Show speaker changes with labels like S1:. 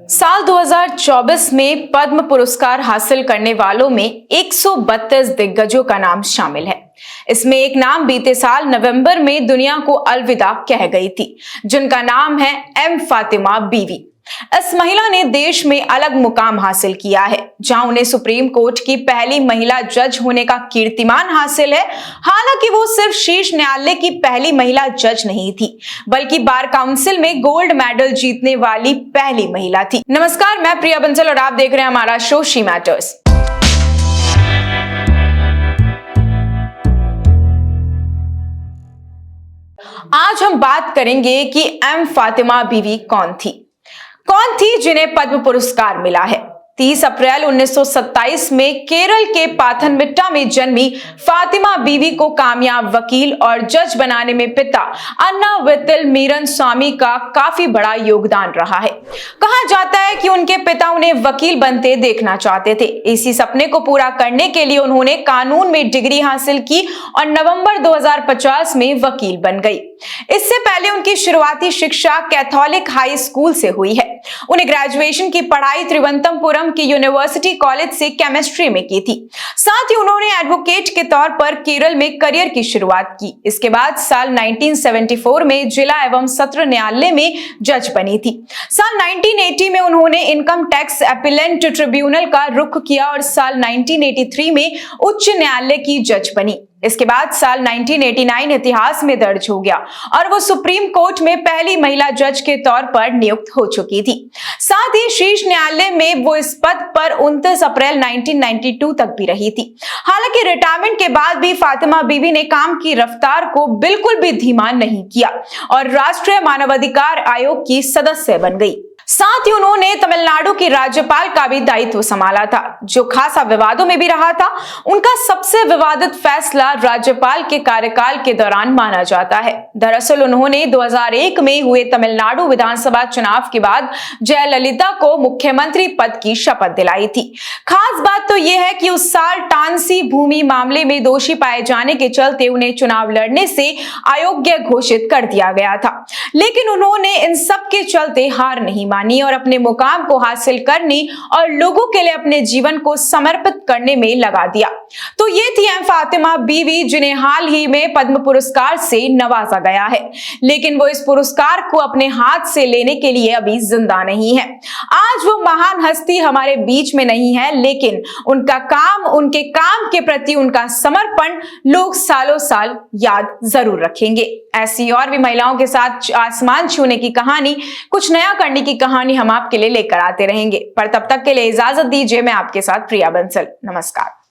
S1: साल 2024 में पद्म पुरस्कार हासिल करने वालों में 132 दिग्गजों का नाम शामिल है। इसमें एक नाम बीते साल नवंबर में दुनिया को अलविदा कह गई थी, जिनका नाम है एम फातिमा बीवी। इस महिला ने देश में अलग मुकाम हासिल किया है, जहां उन्हें सुप्रीम कोर्ट की पहली महिला जज होने का कीर्तिमान हासिल है। हालांकि वो सिर्फ शीर्ष न्यायालय की पहली महिला जज नहीं थी, बल्कि बार काउंसिल में गोल्ड मेडल जीतने वाली पहली महिला थी। नमस्कार, मैं प्रिया बंसल और आप देख रहे हैं हमारा शो शी मैटर्स। आज हम बात करेंगे कि एम फातिमा बीवी कौन थी जिन्हें पद्म पुरस्कार मिला है। 30 अप्रैल 1927 में केरल के पाथनमिट्टा में जन्मी फातिमा बीवी को कामयाब वकील और जज बनाने में पिता अन्नावितिल मीरन स्वामी का काफी बड़ा योगदान रहा है। कहा जाता है कि उनके पिता उन्हें वकील बनते देखना चाहते थे। इसी सपने को पूरा करने के लिए उन्होंने कानून में डिग्री हासिल की और नवंबर 2050 में वकील बन गई। इससे पहले उनकी शुरुआती शिक्षा कैथोलिक हाई स्कूल से हुई है। उन्हें ग्रेजुएशन की पढ़ाई त्रिवंतमपुरम की यूनिवर्सिटी कॉलेज से केमिस्ट्री में की थी। साथ ही उन्होंने एडवोकेट के तौर पर केरल में करियर की शुरुआत की। इसके बाद साल 1974 में जिला एवं सत्र न्यायालय में जज बनी थी। साल 1980 में उन्होंने इनकम टैक्स अपीलेट ट्रिब्यूनल का रुख किया और साल 1983 में उच्च न्यायालय की जज बनी। इसके बाद साल 1989 इतिहास में दर्ज हो गया और वो सुप्रीम कोर्ट में पहली महिला जज के तौर पर नियुक्त हो चुकी थी। साथ ही शीर्ष न्यायालय में वो इस पद पर 29 अप्रैल 1992 तक भी रही थी। हालांकि रिटायरमेंट के बाद भी फातिमा बीवी ने काम की रफ्तार को बिल्कुल भी धीमा नहीं किया और राष्ट्रीय मानवाधिकार आयोग की सदस्य बन गई। साथ ही उन्होंने तमिलनाडु की राज्यपाल का भी दायित्व संभाला था, जो खासा विवादों में भी रहा था। उनका सबसे विवादित फैसला राज्यपाल के कार्यकाल के दौरान माना जाता है। दरअसल उन्होंने 2001 में हुए तमिलनाडु विधानसभा चुनाव के बाद जयललिता को मुख्यमंत्री पद की शपथ दिलाई थी। खास बात तो यह है कि उस साल टांसी भूमि मामले में दोषी पाए जाने के चलते उन्हें चुनाव लड़ने से अयोग्य घोषित कर दिया गया था, लेकिन उन्होंने इन सब के चलते हार नहीं मानी और अपने मुकाम को हासिल करने और लोगों के लिए अपने जीवन को समर्पित करने में लगा दिया। तो ये थी एम फातिमा बीवी, जिन्हें हाल ही में पद्म पुरस्कार से नवाजा गया है, लेकिन वो इस पुरस्कार को अपने हाथ से लेने के लिए अभी जिंदा नहीं है। आज वो महान हस्ती हमारे बीच में नहीं है, लेकिन उनका काम, उनके काम के प्रति उनका समर्पण लोग सालों साल याद जरूर रखेंगे। ऐसी और भी महिलाओं के साथ आसमान छूने की कहानी, कुछ नया करने की कहानी हम आपके लिए लेकर आते रहेंगे। पर तब तक के लिए इजाजत दीजिए। मैं आपके साथ प्रिया बंसल। नमस्कार।